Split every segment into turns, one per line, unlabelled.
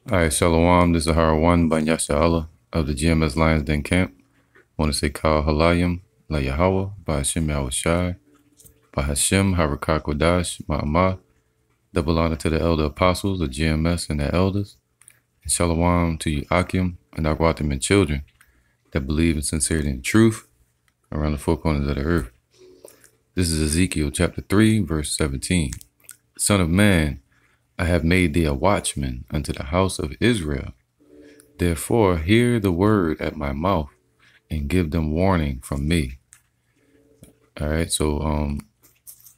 All right, Shalom. This is Harawan by Yasha Allah of the GMS Lions Den Camp. I want to say Kal Halayim La Yahweh by Hashem Yahweh Shai by Hashem Harakak Kodash Ma'amah. Double honor to the elder apostles, the GMS, and their elders. And Shalom to you, Akim, and Agwatim and children that believe in sincerity and truth around the four corners of the earth. This is Ezekiel chapter 3, verse 17. Son of man, I have made thee a watchman unto the house of Israel. Therefore, hear the word at my mouth and give them warning from me. All right, so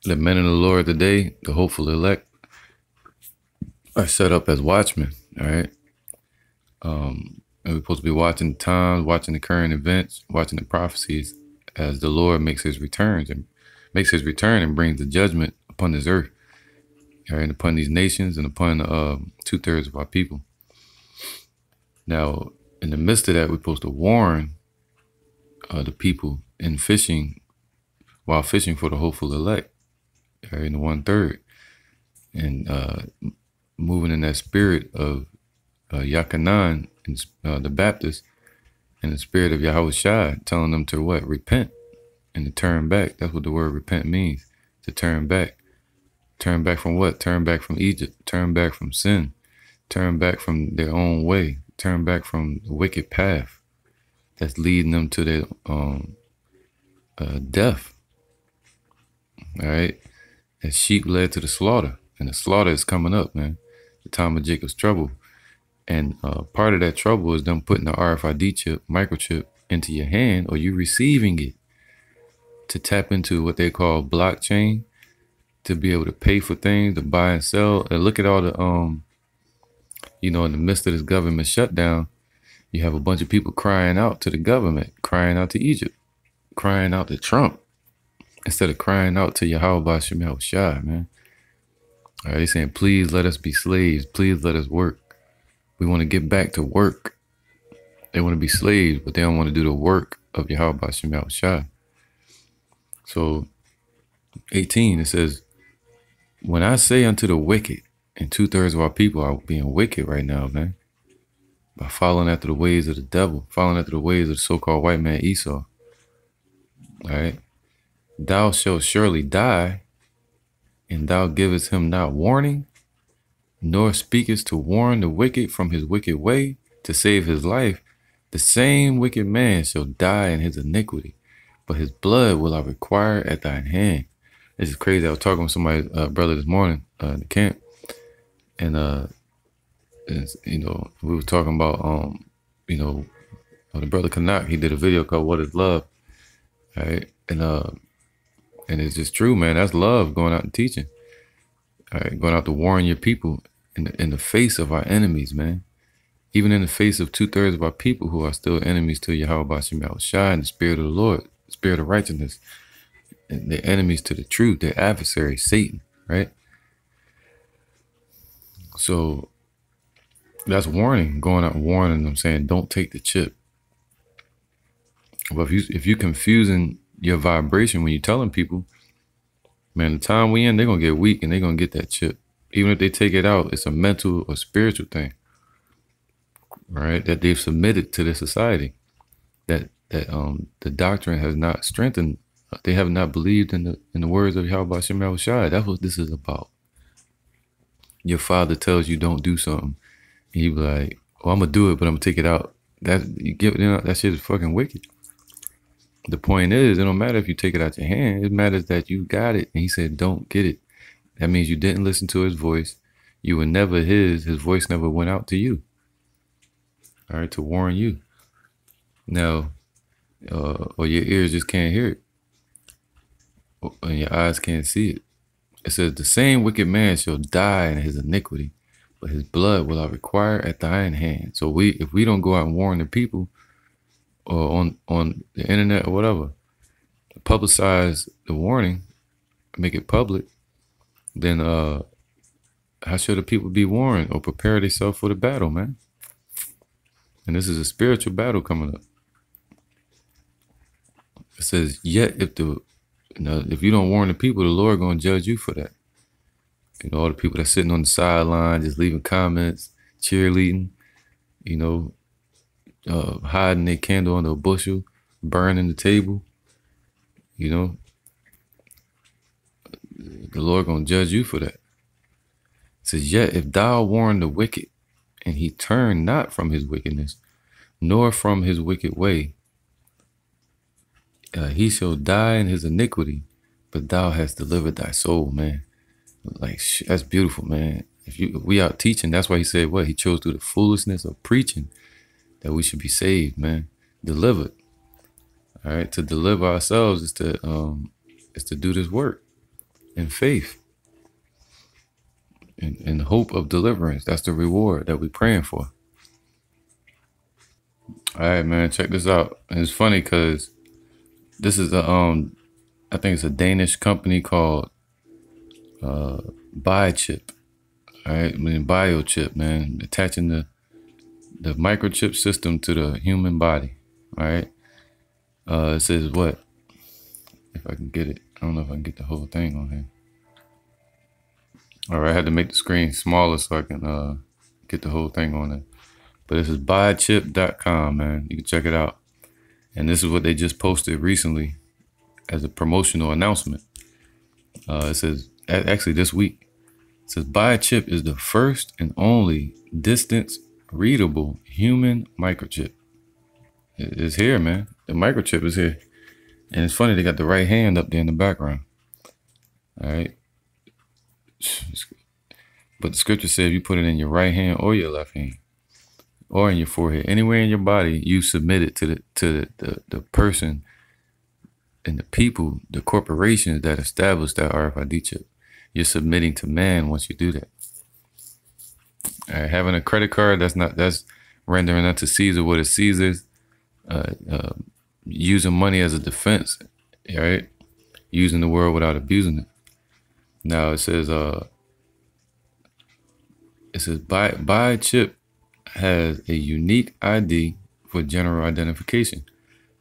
the men of the Lord today, the hopeful elect, are set up as watchmen. All right, and we're supposed to be watching the times, watching the current events, watching the prophecies as the Lord makes his returns and brings the judgment upon this earth. All right, upon these nations and upon 2/3 of our people. Now, in the midst of that, we're supposed to warn the people in fishing, while fishing for the hopeful elect, all right, in the 1/3, and moving in that spirit of Yakanan, and the Baptist, and the spirit of Yahweh Shai, telling them to what? Repent and to turn back. That's what the word repent means, to turn back. Turn back from what? Turn back from Egypt. Turn back from sin. Turn back from their own way. Turn back from the wicked path that's leading them to their death. All right? As sheep led to the slaughter. And the slaughter is coming up, man. The time of Jacob's trouble. And part of that trouble is them putting the RFID chip, microchip, into your hand, or you receiving it to tap into what they call blockchain, to be able to pay for things, to buy and sell. And look at all the, in the midst of this government shutdown, you have a bunch of people crying out to the government, crying out to Egypt, crying out to Trump, instead of crying out to Yahweh B'Shem Yahweh Shai, man. All right, they saying, please let us be slaves. Please let us work. We want to get back to work. They want to be slaves, but they don't want to do the work of Yahweh B'Shem Yahweh Shai. So 18, it says, when I say unto the wicked, and 2/3 of our people are being wicked right now, man, by following after the ways of the devil, following after the ways of the so-called white man Esau. All right. Thou shalt surely die, and thou givest him not warning, nor speakest to warn the wicked from his wicked way to save his life. The same wicked man shall die in his iniquity, but his blood will I require at thine hand. This is crazy. I was talking with somebody's brother this morning in the camp, and we were talking about the brother Kanak. He did a video called "What Is Love," all right, and it's just true, man. That's love, going out and teaching, all right, going out to warn your people in the face of our enemies, man. Even in the face of 2/3 of our people who are still enemies to Yahweh B'Shem Yahweh Shai and the Spirit of the Lord, the Spirit of righteousness. And they're enemies to the truth, their adversary, Satan, right? So that's warning, going out and warning them, saying, don't take the chip. But if you're confusing your vibration when you're telling people, man, the time we in, they're going to get weak and they're going to get that chip. Even if they take it out, it's a mental or spiritual thing, right? That they've submitted to the society, that the doctrine has not strengthened. They have not believed in the words of Yahweh B'Shem Yahweh Shai. That's what this is about. Your father tells you don't do something, and you be like, "Oh, I'm gonna do it, but I'm gonna take it out." That shit is fucking wicked. The point is, it don't matter if you take it out your hand. It matters that you got it, and he said, "Don't get it." That means you didn't listen to his voice. You were never his. His voice never went out to you. All right, to warn you. Now, or your ears just can't hear it, and your eyes can't see it. It says, the same wicked man shall die in his iniquity, but his blood will I require at thine hand. So if we don't go out and warn the people, or on the internet or whatever, publicize the warning, make it public, then how should the people be warned or prepare themselves for the battle, man? And this is a spiritual battle coming up. It says, yet if you don't warn the people, the Lord gonna judge you for that. All the people that's sitting on the sideline, just leaving comments, cheerleading, you know, hiding their candle under a bushel, burning the table, you know, the Lord gonna judge you for that. It says, yet if thou warn the wicked, and he turn not from his wickedness, nor from his wicked way, he shall die in his iniquity, but thou hast delivered thy soul, man. Like, that's beautiful, man. If we out teaching, that's why he said what? He chose through the foolishness of preaching that we should be saved, man. Delivered. All right. To deliver ourselves is to do this work in faith. In hope of deliverance. That's the reward that we're praying for. All right, man, check this out. And it's funny because this is I think it's a Danish company called BiChip. All right, I mean BioChip, man, attaching the microchip system to the human body. All right, it says what? If I can get it, I don't know if I can get the whole thing on here. All right, I had to make the screen smaller so I can get the whole thing on it. But this is BiChip.com, man. You can check it out. And this is what they just posted recently as a promotional announcement. It says, actually this week, it says BiChip is the first and only distance readable human microchip. It's here, man. The microchip is here. And it's funny, they got the right hand up there in the background. All right. But the scripture says you put it in your right hand or your left hand or in your forehead, anywhere in your body, you submit it to the person and the people, the corporations that established that RFID chip. You're submitting to man once you do that. All right, having a credit card, that's rendering unto Caesar what is Caesar's. Using money as a defense, right? Using the word without abusing it. Now it says BiChip has a unique ID for general identification.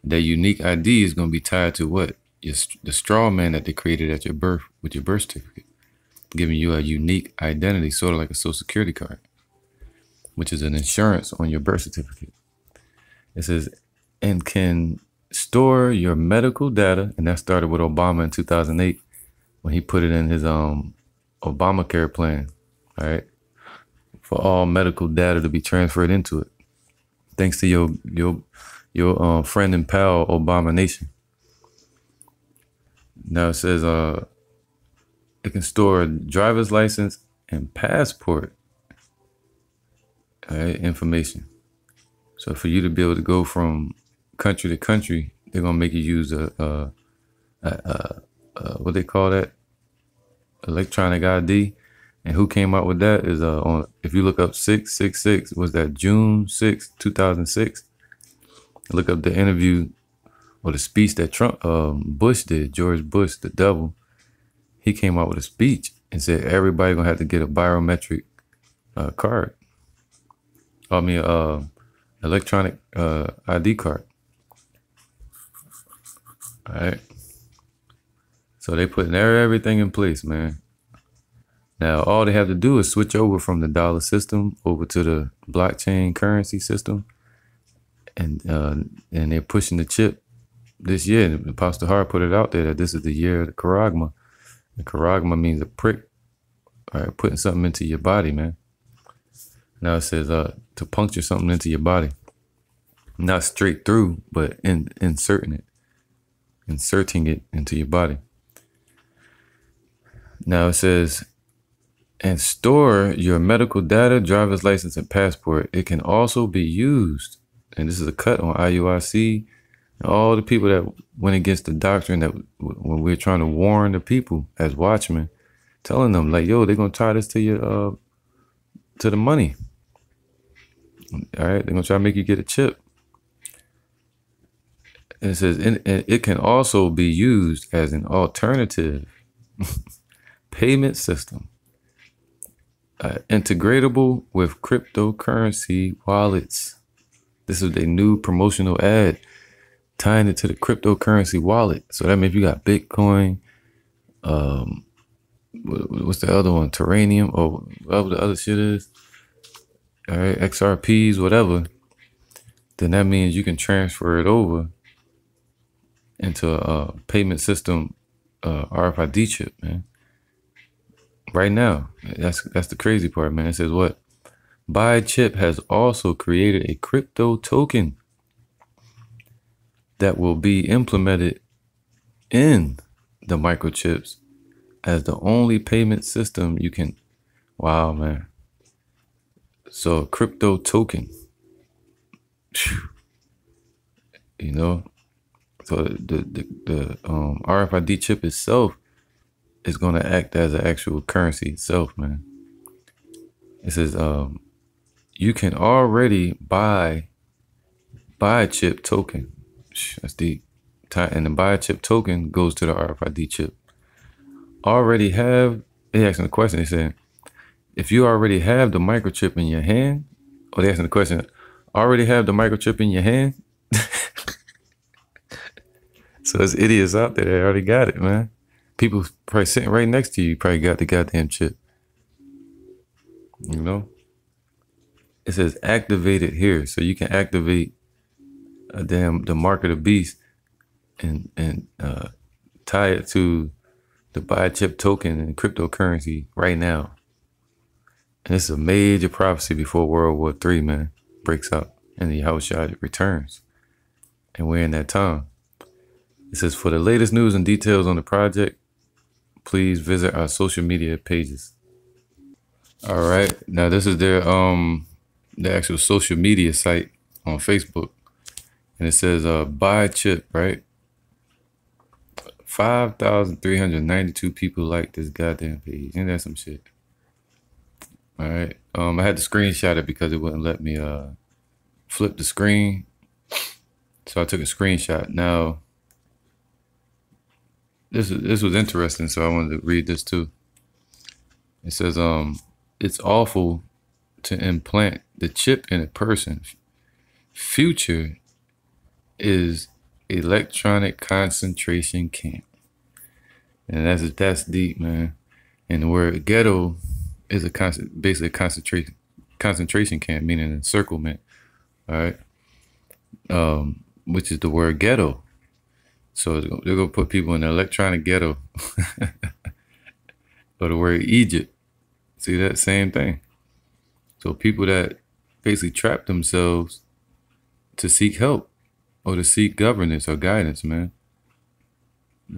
That unique ID is going to be tied to what? The straw man that they created at your birth with your birth certificate, giving you a unique identity, sort of like a social security card, which is an insurance on your birth certificate. It says, and can store your medical data, and that started with Obama in 2008 when he put it in his Obamacare plan, all right, for all medical data to be transferred into it, thanks to your friend and pal Obama Nation. Now it says it can store a driver's license and passport, all right, information. So for you to be able to go from country to country, they're gonna make you use what they call that, electronic ID. And who came out with that is if you look up 666, was that June 6, 2006? Look up the interview or the speech that Bush did, George Bush, the devil. He came out with a speech and said everybody gonna have to get a biometric card. I mean, electronic ID card. All right. So they putting everything in place, man. Now all they have to do is switch over from the dollar system over to the blockchain currency system, and they're pushing the chip this year. And Apostle Hart put it out there that this is the year of the CHARAGMA. The CHARAGMA means a prick, all right, putting something into your body, man. Now it says to puncture something into your body, not straight through, but inserting it into your body. Now it says, and store your medical data, driver's license, and passport. It can also be used, and this is a cut on IUIC and all the people that went against the doctrine that when we're trying to warn the people as watchmen, telling them like, yo, they're gonna tie this to your to the money. All right, they're gonna try to make you get a chip. And it says it can also be used as an alternative payment system, integratable with cryptocurrency wallets. This is their new promotional ad, tying it to the cryptocurrency wallet. So that means if you got Bitcoin, what's the other one? Terranium, or whatever the other shit is. all right, XRPs, whatever, then that means you can transfer it over into a payment system, RFID chip, man. Right now, that's the crazy part, man. It says what? BiChip has also created a crypto token that will be implemented in the microchips as the only payment system you can. Wow, man. So a crypto token, you know. So the RFID chip itself is going to act as an actual currency itself, man. It says you can already buy BiChip token. That's deep. And the BiChip token goes to the RFID chip. Already have, they asking a question. They said, if you already have the microchip in your hand, or they asking the question, already have the microchip in your hand? So there's idiots out there that already got it, man. People probably sitting right next to you probably got the goddamn chip. You know? It says activate it here. So you can activate the mark of the beast and tie it to the BiChip token and cryptocurrency right now. And it's a major prophecy before World War III, man, breaks out and the Yahushua returns. And we're in that time. It says, for the latest news and details on the project, please visit our social media pages. All right. Now this is their the actual social media site on Facebook. And it says BiChip, right? 5,392 people like this goddamn page. Ain't that some shit? All right. I had to screenshot it because it wouldn't let me flip the screen. So I took a screenshot. Now this was interesting, so I wanted to read this too. It says it's awful to implant the chip in a person. Future is electronic concentration camp. And that's deep, man. And the word ghetto is basically a concentration camp, meaning encirclement. All right. Which is the word ghetto. So they're gonna put people in the electronic ghetto. Or the word Egypt. See that same thing. So people that basically trap themselves to seek help or to seek governance or guidance, man.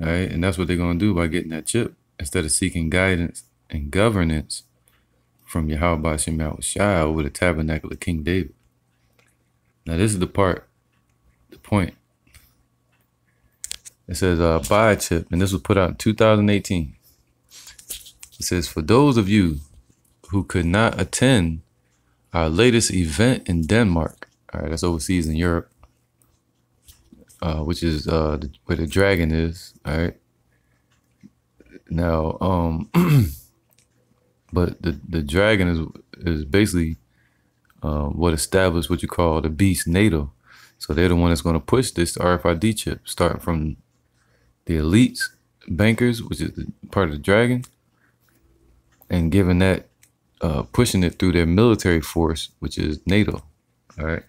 All right. And that's what they're gonna do by getting that chip. Instead of seeking guidance and governance from Yahweh Shem Shai over the tabernacle of King David. Now this is the point. It says BiChip, and this was put out in 2018. It says, for those of you who could not attend our latest event in Denmark, all right, that's overseas in Europe, which is where the dragon is, all right. Now, but the dragon is basically what established what you call the beast NATO. So they're the one that's going to push this RFID chip, starting from the elites, bankers, which is part of the dragon, and giving that, pushing it through their military force, which is NATO, all right,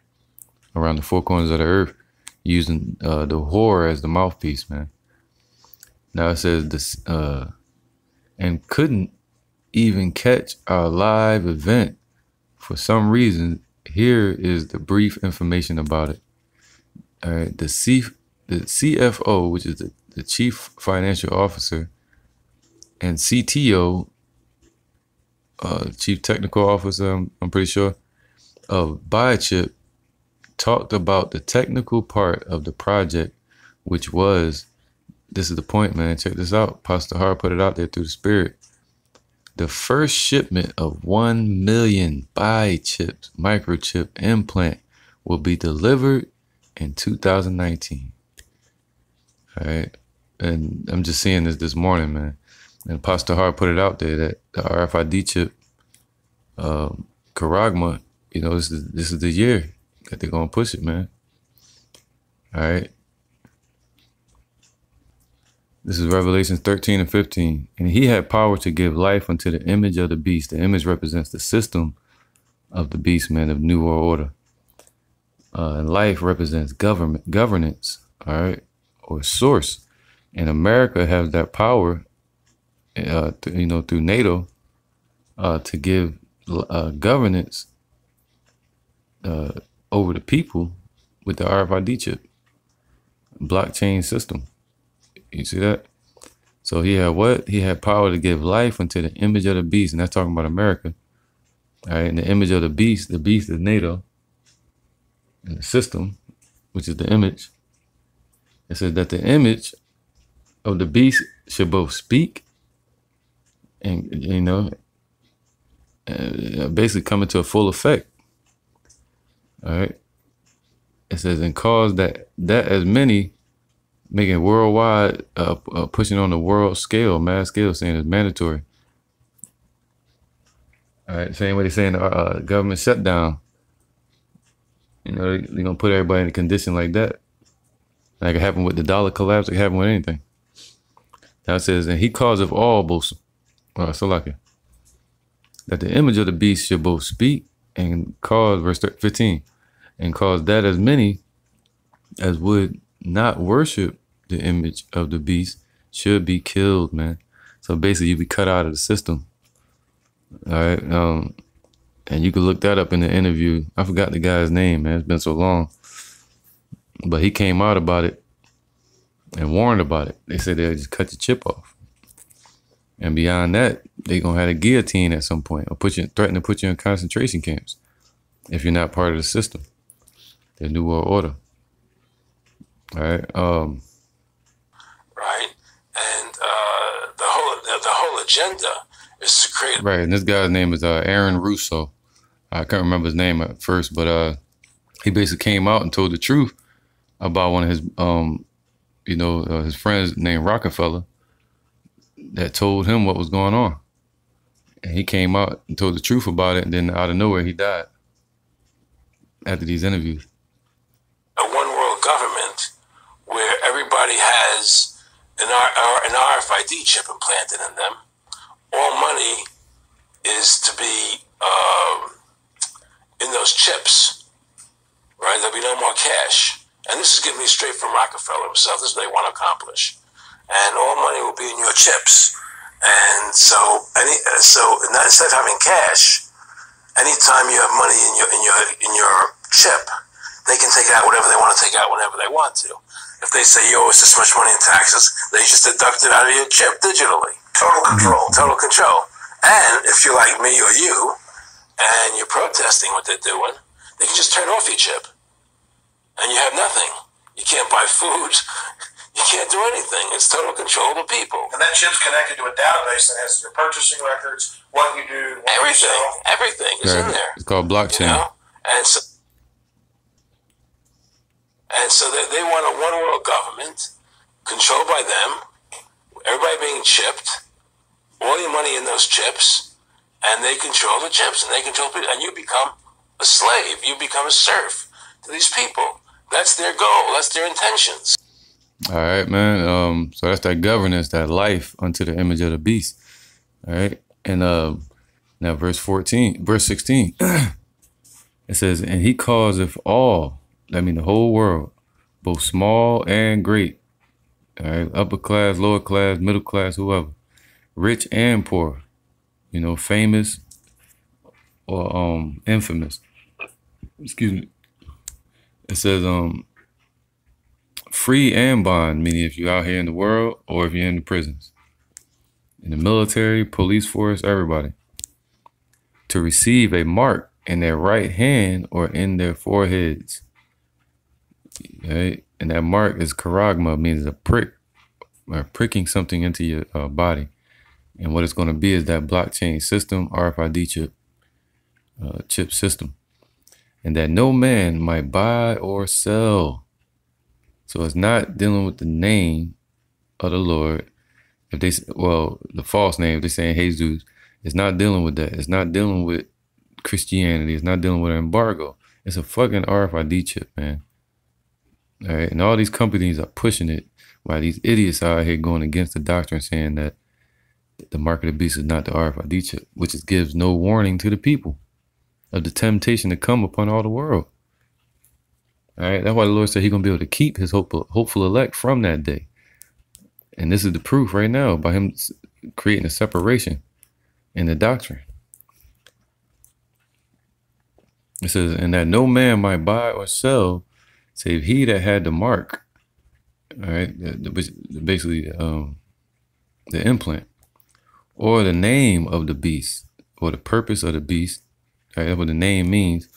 around the four corners of the earth, using the whore as the mouthpiece, man. Now it says this, and couldn't even catch our live event for some reason. Here is the brief information about it. All right, the CFO, which is the Chief Financial Officer, and CTO, Chief Technical Officer, I'm pretty sure, of BiChip, talked about the technical part of the project, which was, this is the point, man, check this out. Pastor Hart put it out there through the Spirit. The first shipment of 1 million BiChips microchip implant will be delivered in 2019. All right. And I'm just seeing this morning, man. And Pastor Hart put it out there that the RFID chip, CHARAGMA, you know, this is the year that they're going to push it, man. All right. This is Revelations 13 and 15. And he had power to give life unto the image of the beast. The image represents the system of the beast, man, of New World Order. And life represents governance, all right, or source. And America has that power, through NATO, to give governance over the people with the RFID chip blockchain system. You see that? So he had what? He had power to give life unto the image of the beast, and that's talking about America. All right, and the image of the beast is NATO, and the system, which is the image. It says that the image of the beast should both speak and, basically come into a full effect. All right. It says, and cause that as many, making worldwide, pushing on the world scale, mass scale, saying it's mandatory. All right. Same way they're saying government shutdown. They're going to put everybody in a condition like that. Like it happened with the dollar collapse. It can happen with anything. Now it says, and he causeth all both, that the image of the beast should both speak and cause, verse 15, and cause that as many as would not worship the image of the beast should be killed, man. So basically you be cut out of the system. All right. And you can look that up in the interview. I forgot the guy's name, man. It's been so long. But he came out about it and warned about it. They said they'll just cut your chip off. And beyond that, they're going to have a guillotine at some point or threaten to put you in concentration camps if you're not part of the system, the New World Order. All right.
Right. And the whole agenda is to create.
Right. And this guy's name is Aaron Russo. I can't remember his name at first, but he basically came out and told the truth about one of his, his friends named Rockefeller that told him what was going on. And he came out and told the truth about it, and then out of nowhere, he died after these interviews.
A one-world government where everybody has an RFID chip implanted in them. All money is to be in those chips, right? There'll be no more cash. And this is giving me straight from Rockefeller himself. This is what they want to accomplish. And all money will be in your chips. And so instead of having cash, anytime you have money in your chip, they can take out whatever they want to take out whenever they want to. If they say you owe us this much money in taxes, they just deduct it out of your chip digitally. Total control. Total control. And if you're like me or you, and you're protesting what they're doing, they can just turn off your chip. And you have nothing. You can't buy food. You can't do anything. It's total control of the people.
And that chip's connected to a database that has your purchasing records, what you do, what
everything.
You sell.
Everything is in there.
It's called blockchain.
And so they want a one-world government controlled by them, everybody being chipped, all your money in those chips, and they control the chips, and they control people, and you become a slave. You become a serf to these people. That's their goal. That's their intentions.
All right, man. So that's that governance, that life unto the image of the beast. All right. And now verse 16, it says, and he causeth all, that means the whole world, both small and great, all right, upper class, lower class, middle class, whoever, rich and poor, famous or infamous. Excuse me. It says free and bond, meaning if you're out here in the world or if you're in the prisons, in the military, police force, everybody, to receive a mark in their right hand or in their foreheads. Right? And that mark is CHARAGMA, means a prick or pricking something into your body. And what it's going to be is that blockchain system, RFID chip system. And that no man might buy or sell. So it's not dealing with the name of the Lord. If they, the false name, if they're saying Jesus, it's not dealing with that. It's not dealing with Christianity. It's not dealing with an embargo. It's a fucking RFID chip, man. All right. And all these companies are pushing it while these idiots are out here going against the doctrine, saying that the mark of the beast is not the RFID chip, which gives no warning to the people. of the temptation to come upon all the world. All right, that's why the Lord said He's gonna be able to keep His hopeful elect from that day. And this is the proof right now by Him creating a separation in the doctrine. It says, and that no man might buy or sell save he that had the mark. All right, basically the implant or the name of the beast or the purpose of the beast. All right, that's what the name means,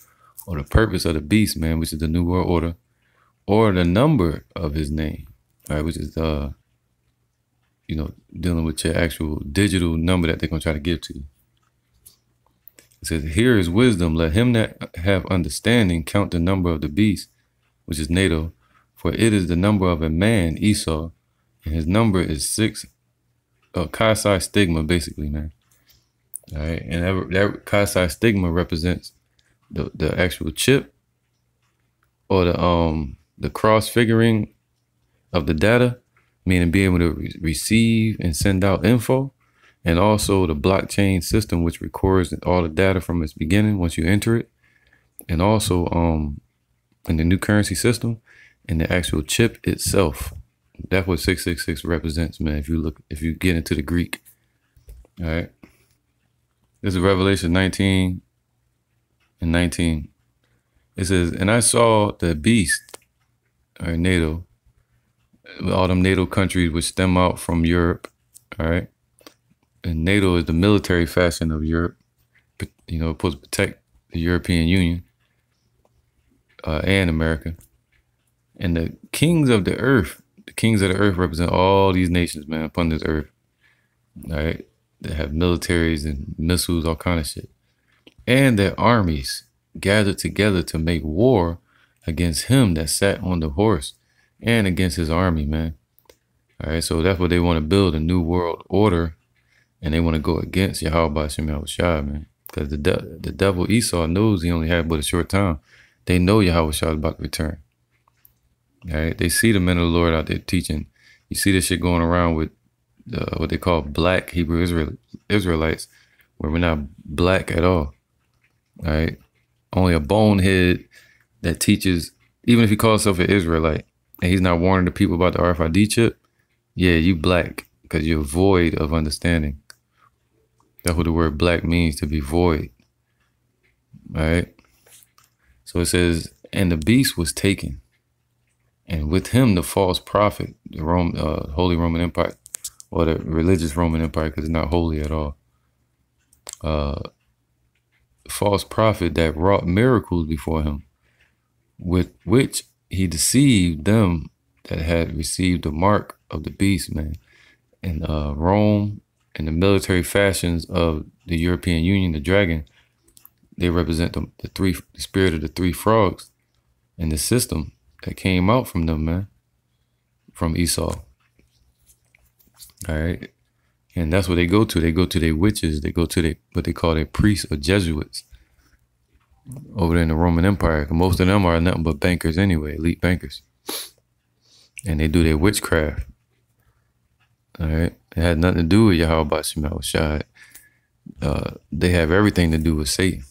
or the purpose of the beast, man, which is the New World Order, or the number of his name. All right, which is you know, dealing with your actual digital number that they're gonna try to give to you. It says, here is wisdom. Let him that have understanding count the number of the beast, which is NATO, for it is the number of a man, Esau, and his number is 6, Chi stigma, basically, man. All right, and that Chi stigma represents the actual chip or the cross figuring of the data, meaning being able to receive and send out info. And also the blockchain system, which records all the data from its beginning once you enter it. And also in the new currency system and the actual chip itself. That's what 666 represents, man, if you get into the Greek. All right. This is Revelation 19 and 19. It says, and I saw the beast, all right, NATO, all them NATO countries which stem out from Europe, all right. And NATO is the military faction of Europe, you know, supposed to protect the European Union and America. And the kings of the earth represent all these nations, man, upon this earth. All right, they have militaries and missiles, all kind of shit, and their armies gathered together to make war against him that sat on the horse and against his army, man. All right, so that's what they want to build, a new world order. And they want to go against Yahweh Shem Yahushua, man. Because the devil Esau knows he only had but a short time. They know Yahweh is about to return. All right? They see the men of the Lord out there teaching. You see this shit going around with what they call black Hebrew Israelites, where we're not black at all. All right? Only a bonehead that teaches, even if he calls himself an Israelite, and he's not warning the people about the RFID chip, yeah, you black, because you're void of understanding. That's what the word black means, to be void. All right. So it says, and the beast was taken, and with him the false prophet, the Holy Roman Empire, or the religious Roman Empire, because it's not holy at all. False prophet that wrought miracles before him, with which he deceived them that had received the mark of the beast, man. And Rome and the military fashions of the European Union, the dragon, they represent the spirit of the 3 frogs and the system that came out from them, man, from Esau. All right. And that's what they go to. They go to their witches. They go to what they call their priests or Jesuits over there in the Roman Empire. Most of them are nothing but bankers anyway, elite bankers. And they do their witchcraft. All right. It had nothing to do with Yahweh Shem Yahushua. They have everything to do with Satan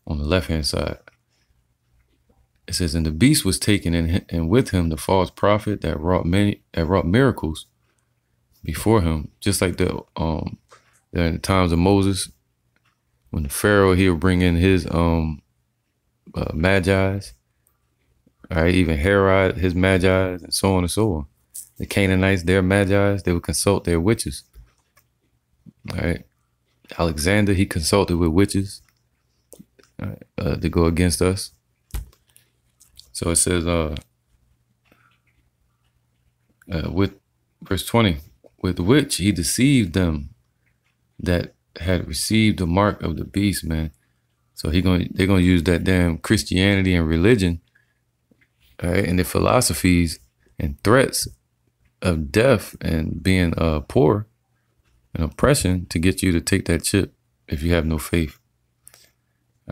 on the left-hand side. It says, and the beast was taken, and with him the false prophet that wrought miracles before him, just like in the times of Moses, when the Pharaoh, he would bring in his magi's, all right, even Herod, his magi's, and so on and so on. The Canaanites, their magi's, they would consult their witches. All right. Alexander, he consulted with witches to go against us. So it says, with verse 20, with which he deceived them that had received the mark of the beast, man. So they're gonna use that damn Christianity and religion, all right, and their philosophies and threats of death and being poor and oppression to get you to take that chip if you have no faith.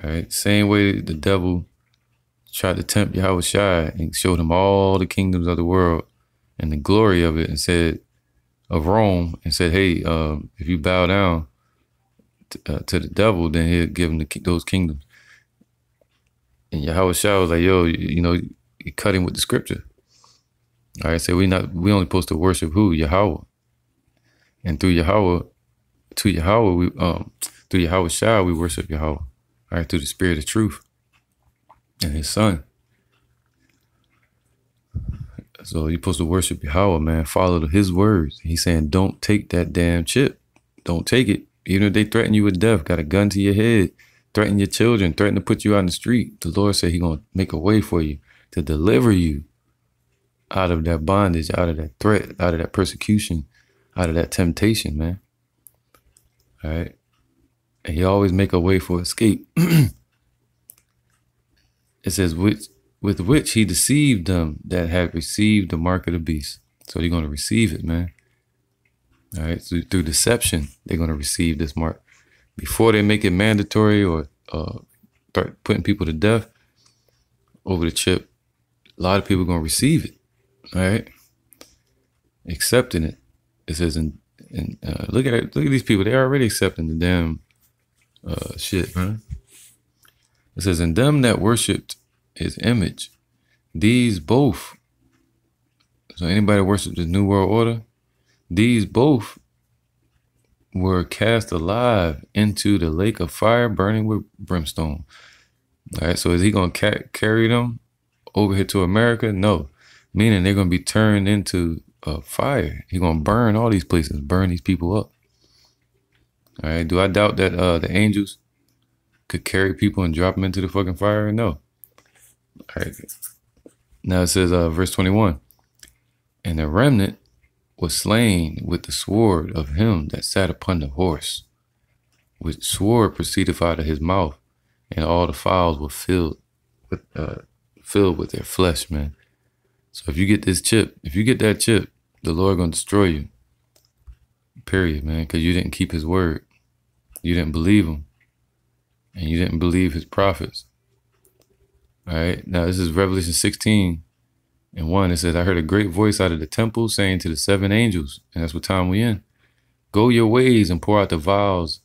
All right, same way the devil tried to tempt Yahweh Shai and showed him all the kingdoms of the world and the glory of it, and said of Rome, and said, hey, if you bow down to the devil, then he'll give him those kingdoms. And Yahweh Shah was like, yo, you know, you cut him with the scripture. All right, so we only supposed to worship who? Yahweh. And through Yahweh, through Yahweh Shah, we worship Yahweh. All right, through the spirit of truth and his son. So you're supposed to worship Yahweh, man. Follow his words. He's saying, don't take that damn chip. Don't take it. Even if they threaten you with death, got a gun to your head, threaten your children, threaten to put you out in the street. The Lord said he's going to make a way for you to deliver you out of that bondage, out of that threat, out of that persecution, out of that temptation, man. All right. And he always make a way for escape. It says, with which he deceived them that had received the mark of the beast. So they're going to receive it, man. All right. So through deception, they're going to receive this mark. Before they make it mandatory or start putting people to death over the chip, a lot of people are going to receive it. All right. Accepting it. It says, look at these people. They're already accepting the damn shit, man. It says, and them that worshipped his image, these both. So anybody that worshipped the New World Order, these both were cast alive into the lake of fire burning with brimstone. All right, so is he going to carry them over here to America? No, meaning they're going to be turned into fire. He's going to burn all these places, burn these people up. All right, do I doubt that the angels could carry people and drop them into the fucking fire? No. All right. Now it says, verse 21, and the remnant was slain with the sword of him that sat upon the horse, which sword proceeded out of his mouth, and all the fowls were filled with their flesh, man. So if you get this chip, if you get that chip, the Lord gonna destroy you. Period, man, because you didn't keep his word. You didn't believe him, and you didn't believe his prophets. All right, now this is Revelation 16:1. It says, I heard a great voice out of the temple saying to the 7 angels, and that's what time we in, go your ways and pour out the vials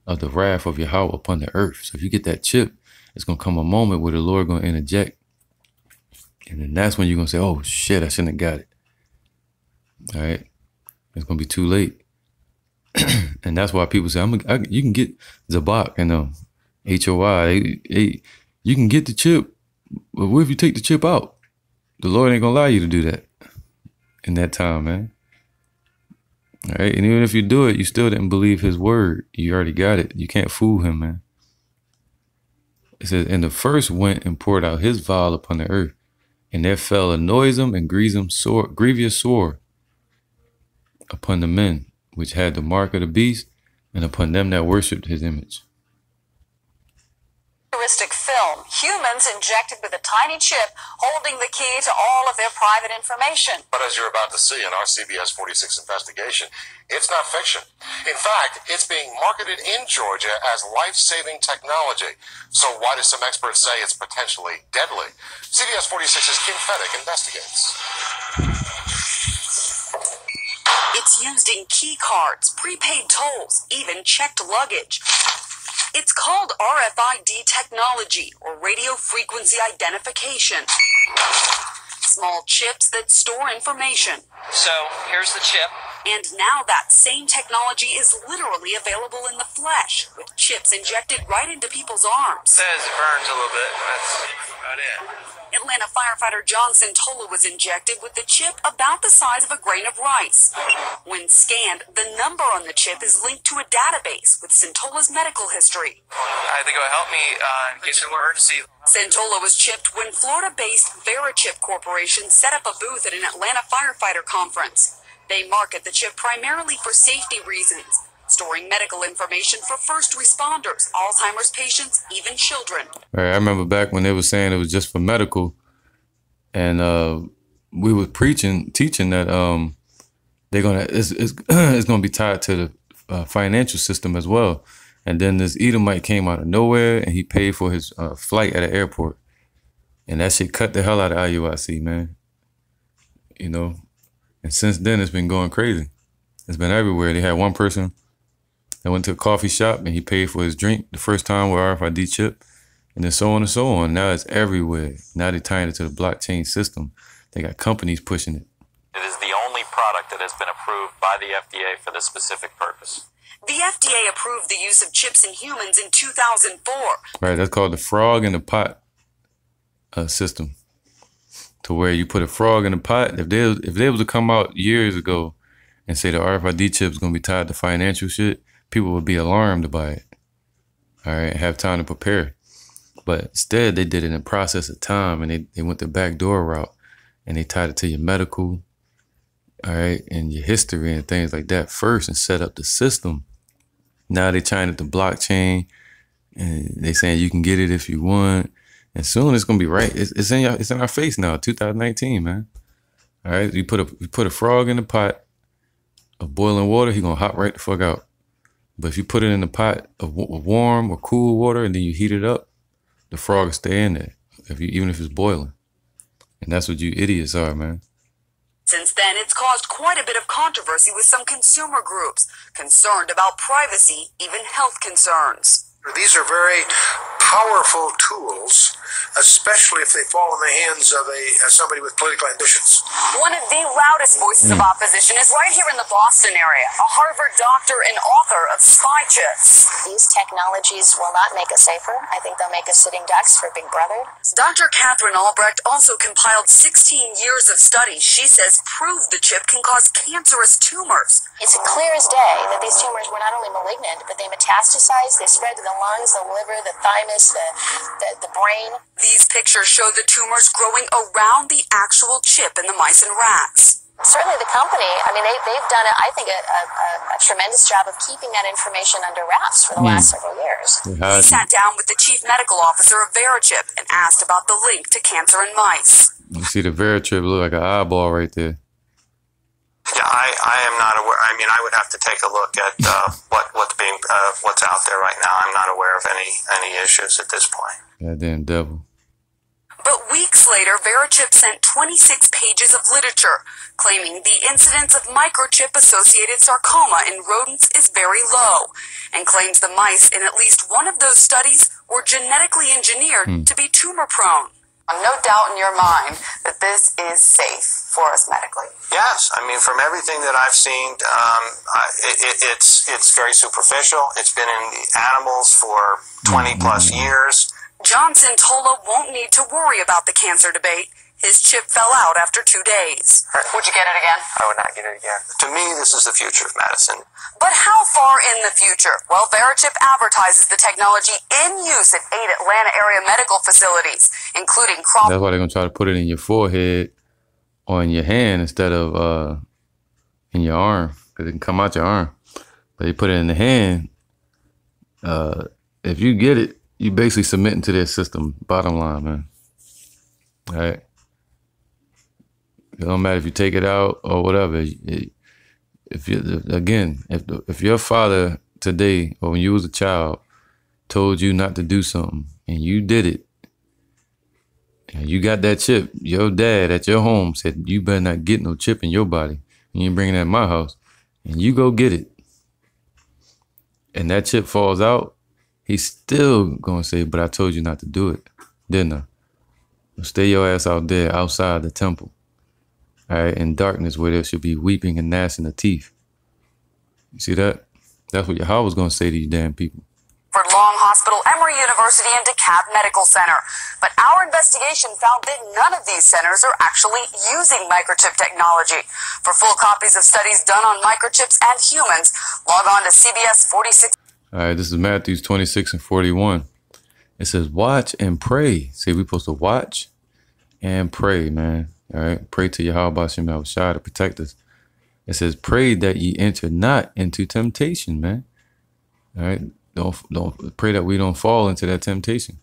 of the wrath of Yahweh upon the earth. So if you get that chip, it's going to come a moment where the Lord going to interject. And then that's when you're going to say, oh shit, I shouldn't have got it. All right. It's going to be too late. And that's why people say, you can get Zabak and HOI. You can get the chip, but what if you take the chip out? The Lord ain't gonna allow you to do that in that time, man. All right, and even if you do it, you still didn't believe his word. You already got it. You can't fool him, man. It says, and the first went and poured out his vial upon the earth, and there fell a noisome and grievous sore upon the men which had the mark of the beast, and upon them that worshipped his image.
Film, humans injected with a tiny chip holding the key to all of their private information.
But as you're about to see in our CBS 46 investigation, it's not fiction. In fact, it's being marketed in Georgia as life-saving technology. So why do some experts say it's potentially deadly? CBS 46's Kim Fedek investigates.
It's used in key cards, prepaid tolls, even checked luggage. It's called RFID technology, or radio frequency identification. Small chips that store information.
So, here's the chip.
And now that same technology is literally available in the flesh, with chips injected right into people's arms.
It says it burns a little bit, that's about it.
Atlanta firefighter John Santola was injected with the chip about the size of a grain of rice. When scanned, the number on the chip is linked to a database with Santola's medical history.
I think it will help me in case of an emergency.
Santola was chipped when Florida-based VeriChip Corporation set up a booth at an Atlanta firefighter conference. They market the chip primarily for safety reasons, storing medical information for first responders, Alzheimer's patients, even children.
Right, I remember back when they were saying it was just for medical, and we were teaching that it's gonna be tied to the financial system as well. And then this Edomite came out of nowhere, and he paid for his flight at an airport, and that shit cut the hell out of IUIC, man. You know, and since then it's been going crazy. It's been everywhere. They had one person that went to a coffee shop and he paid for his drink the first time with RFID chip, and then so on and so on. Now it's everywhere. Now they're tying it to the blockchain system. They got companies pushing it.
It is the only product that has been approved by the FDA for this specific purpose.
The FDA approved the use of chips in humans in 2004.
Right, that's called the frog in the pot system. To where you put a frog in the pot. If they was to come out years ago and say the RFID chip is going to be tied to financial shit, people would be alarmed by it. All right, have time to prepare. But instead, they did it in a process of time, and they went the backdoor route, and they tied it to your medical, all right, and your history and things like that first, and set up the system. Now they tying it to blockchain, and they saying you can get it if you want, and soon it's gonna be right. It's in our face now, 2019, man. All right, you put a frog in the pot of boiling water, he gonna hop right the fuck out. But if you put it in a pot of warm or cool water and then you heat it up, the frog will stay in there, even if it's boiling. And that's what you idiots are, man.
Since then, it's caused quite a bit of controversy with some consumer groups concerned about privacy, even health concerns.
These are very powerful tools, especially if they fall in the hands of somebody with political ambitions.
One of the loudest voices of opposition is right here in the Boston area, a Harvard doctor and author of spy chips.
These technologies will not make us safer. I think they'll make us sitting ducks for Big Brother.
Dr. Catherine Albrecht also compiled 16 years of studies she says prove the chip can cause cancerous tumors.
It's clear as day that these tumors were not only malignant, but they metastasize, they spread to the lungs, the liver, the thymus, the brain.
These pictures show the tumors growing around the actual chip in the mice and rats.
Certainly the company, I mean, they've done, I think, a tremendous job of keeping that information under wraps for the last several years.
He sat down with the chief medical officer of BiChip and asked about the link to cancer in mice.
You see the BiChip look like an eyeball right there.
Yeah, I am not aware. I mean, I would have to take a look at what's out there right now. I'm not aware of any issues at this point.
Goddamn devil.
But weeks later, BiChip sent 26 pages of literature claiming the incidence of microchip-associated sarcoma in rodents is very low, and claims the mice in at least one of those studies were genetically engineered to be tumor-prone.
No doubt in your mind that this is safe for us medically.
Yes, I mean, from everything that I've seen, it's very superficial. It's been in the animals for 20 plus years.
John Cintola won't need to worry about the cancer debate. His chip fell out after 2 days.
Would you get it again?
I would not get it again. To me, this is the future of medicine.
But how far in the future? Well, BiChip advertises the technology in use at 8 Atlanta area medical facilities, including
That's why they're going to try to put it in your forehead or in your hand instead of in your arm, because it can come out your arm. But they put it in the hand. If you get it, you basically submitting to their system, bottom line, man. All right? It don't matter if you take it out or whatever. If your father today or when you was a child told you not to do something and you did it, and you got that chip, your dad at your home said you better not get no chip in your body. You ain't bringing that in my house, and you go get it, and that chip falls out, he's still gonna say, "But I told you not to do it, didn't I?" Stay your ass out there outside the temple. All right, in darkness where there should be weeping and gnashing of teeth. You see that? That's what Yahweh was going to say to you damn people.
Long Hospital, Emory University, and DeKalb Medical Center. But our investigation found that none of these centers are actually using microchip technology. For full copies of studies done on microchips and humans, log on to CBS 46.
All right, this is Matthew 26 and 41. It says, watch and pray. See, we're supposed to watch and pray, man. All right, pray to Yahweh B'Shem Yahushua to protect us. It says, pray that ye enter not into temptation, man. All right, don't pray that we don't fall into that temptation.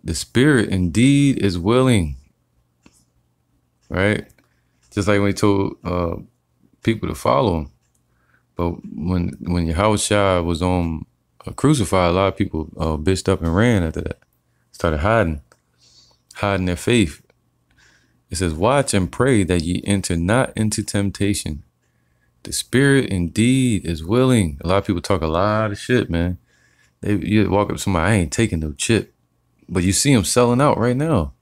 The spirit indeed is willing, right? Just like when he told people to follow him. But when Yahushua was on crucified, a lot of people bitched up and ran after that. Started hiding their faith. It says, watch and pray that ye enter not into temptation. The spirit indeed is willing. A lot of people talk a lot of shit, man. You walk up to somebody, I ain't taking no chip. But you see them selling out right now.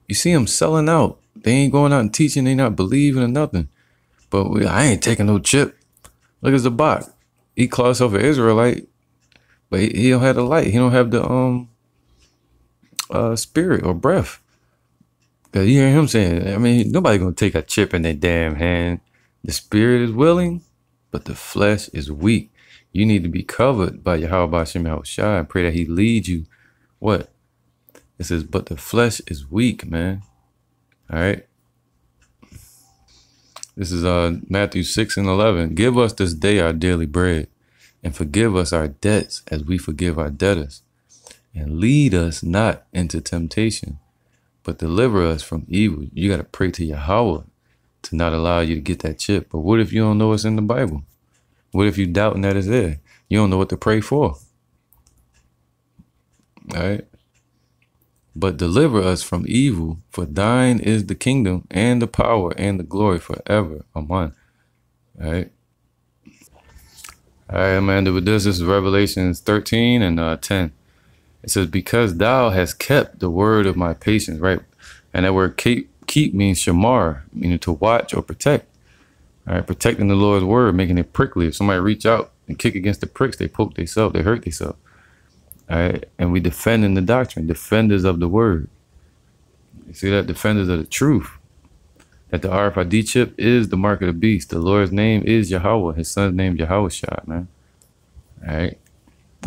You see them selling out. They ain't going out and teaching. They not believing or nothing. But I ain't taking no chip. Look at Zabak. He called himself an Israelite, but he don't have the light. He don't have the spirit or breath. Cause you hear him saying, I mean, nobody gonna take a chip in their damn hand. The spirit is willing, but the flesh is weak. You need to be covered by Yahweh Hashem Yahushua and pray that he leads you. What? It says, but the flesh is weak, man. All right. This is Matthew 6:11. Give us this day our daily bread, and forgive us our debts as we forgive our debtors. And lead us not into temptation, but deliver us from evil. You got to pray to Yahweh to not allow you to get that chip. But what if you don't know what's in the Bible? What if you doubting that it's there? You don't know what to pray for. All right. But deliver us from evil, for thine is the kingdom and the power and the glory forever. Amen. All right. All right, Amanda, with this is Revelations 13 and 10. It says, because thou hast kept the word of my patience, right? And that word keep means shamar, meaning to watch or protect. All right, protecting the Lord's word, making it prickly. If somebody reach out and kick against the pricks, they poke themselves, they hurt themselves. All right, and we defending the doctrine, defenders of the word. You see that? Defenders of the truth. That the RFID chip is the mark of the beast. The Lord's name is Yahweh. His son's name Yahushua, man. All right.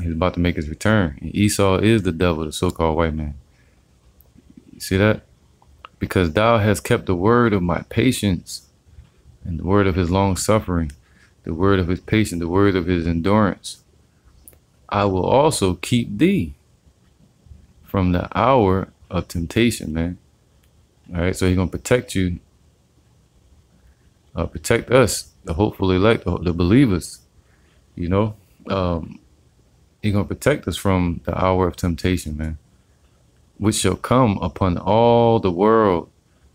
He's about to make his return. And Esau is the devil, the so-called white man. You see that? Because thou hast kept the word of my patience and the word of his long suffering, the word of his patience, the word of his endurance. I will also keep thee from the hour of temptation, man. All right, so he's going to protect you, protect us, the hopeful elect, the believers, you know. He's going to protect us from the hour of temptation, man, which shall come upon all the world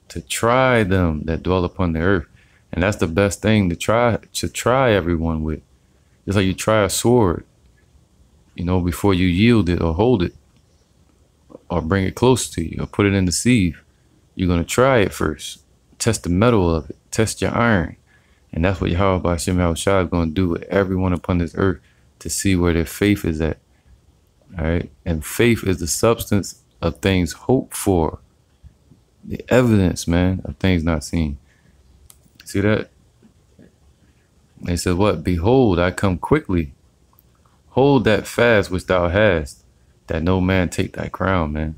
to try them that dwell upon the earth. And that's the best thing to try everyone with. It's like you try a sword, you know, before you yield it or hold it or bring it close to you or put it in the sieve. You're going to try it first. Test the metal of it. Test your iron. And that's what Yahweh Hashem Yahushua is going to do with everyone upon this earth to see where their faith is at. All right. And faith is the substance of things hoped for. The evidence, man, of things not seen. See that? They said, what? Behold, I come quickly. Hold that fast which thou hast, that no man take thy crown, man.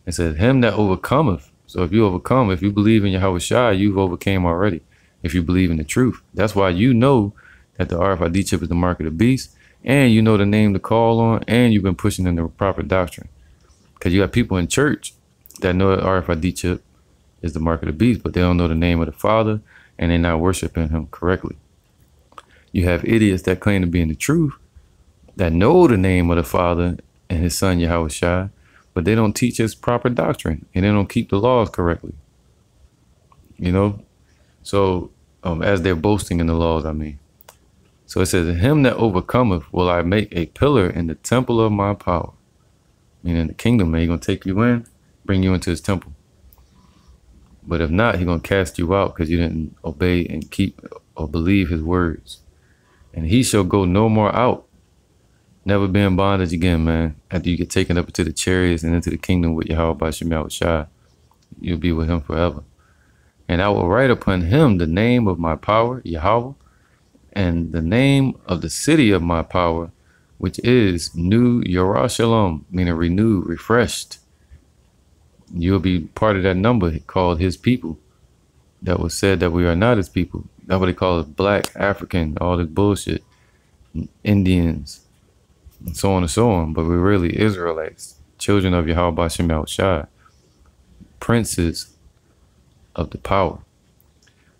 It says, him that overcometh. So if you overcome, if you believe in Yahushua, you've overcame already. If you believe in the truth. That's why you know that the RFID chip is the mark of the beast, and you know the name to call on, and you've been pushing in the proper doctrine. Because you got people in church that know that RFID chip is the mark of the beast, but they don't know the name of the Father, and they're not worshiping him correctly. You have idiots that claim to be in the truth, that know the name of the Father and his son Yahushua, but they don't teach his proper doctrine, and they don't keep the laws correctly. You know? So, as they're boasting in the laws, I mean. So it says, him that overcometh will I make a pillar in the temple of my power. Meaning the kingdom, man. He's going to take you in, bring you into his temple. But if not, he's going to cast you out because you didn't obey and keep or believe his words. And he shall go no more out. Never be in bondage again, man. After you get taken up into the chariots and into the kingdom with Yahweh Bashem Yahushua, you'll be with him forever. And I will write upon him the name of my power, Yahweh, and the name of the city of my power, which is New Yerushalayim, meaning renewed, refreshed. You'll be part of that number called his people. That was said that we are not his people. That's what they call us, black, African, all this bullshit, Indians, and so on and so on. But we're really Israelites, children of Yahweh Bashem Yahushua, princes of the power,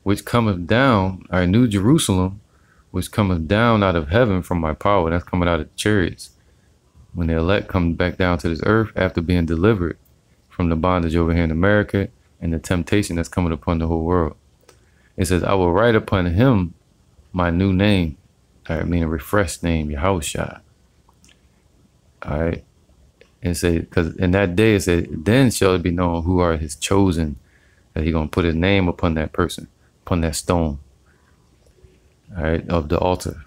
which cometh down, our New Jerusalem, which cometh down out of heaven from my power. That's coming out of the chariots. When the elect come back down to this earth after being delivered from the bondage over here in America and the temptation that's coming upon the whole world. It says, I will write upon him my new name. All right, meaning refreshed name, Yahushua. All right. And it said, because in that day, it said, then shall it be known who are his chosen, that he going to put his name upon that person, upon that stone, all right, of the altar.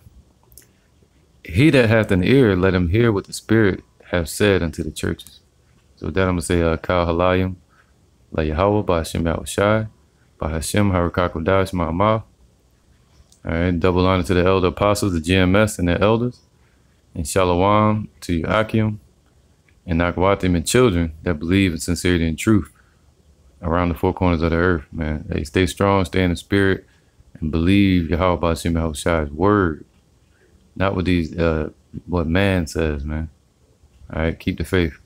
He that hath an ear, let him hear what the Spirit hath said unto the churches. So with that, I'm going to say, Kal Halayim, La Yahweh, Ba Hashem Yahushai, Ba Hashem Harakakodash Ma'amah. All right, double honor to the elder apostles, the GMS and their elders, and Shalom to you, Akim, and Akwatim and children that believe in sincerity and truth around the four corners of the earth, man. Hey, stay strong, stay in the Spirit, and believe Yahweh Ba Hashem Yahushai's word. Not what these, what man says, man. All right, keep the faith.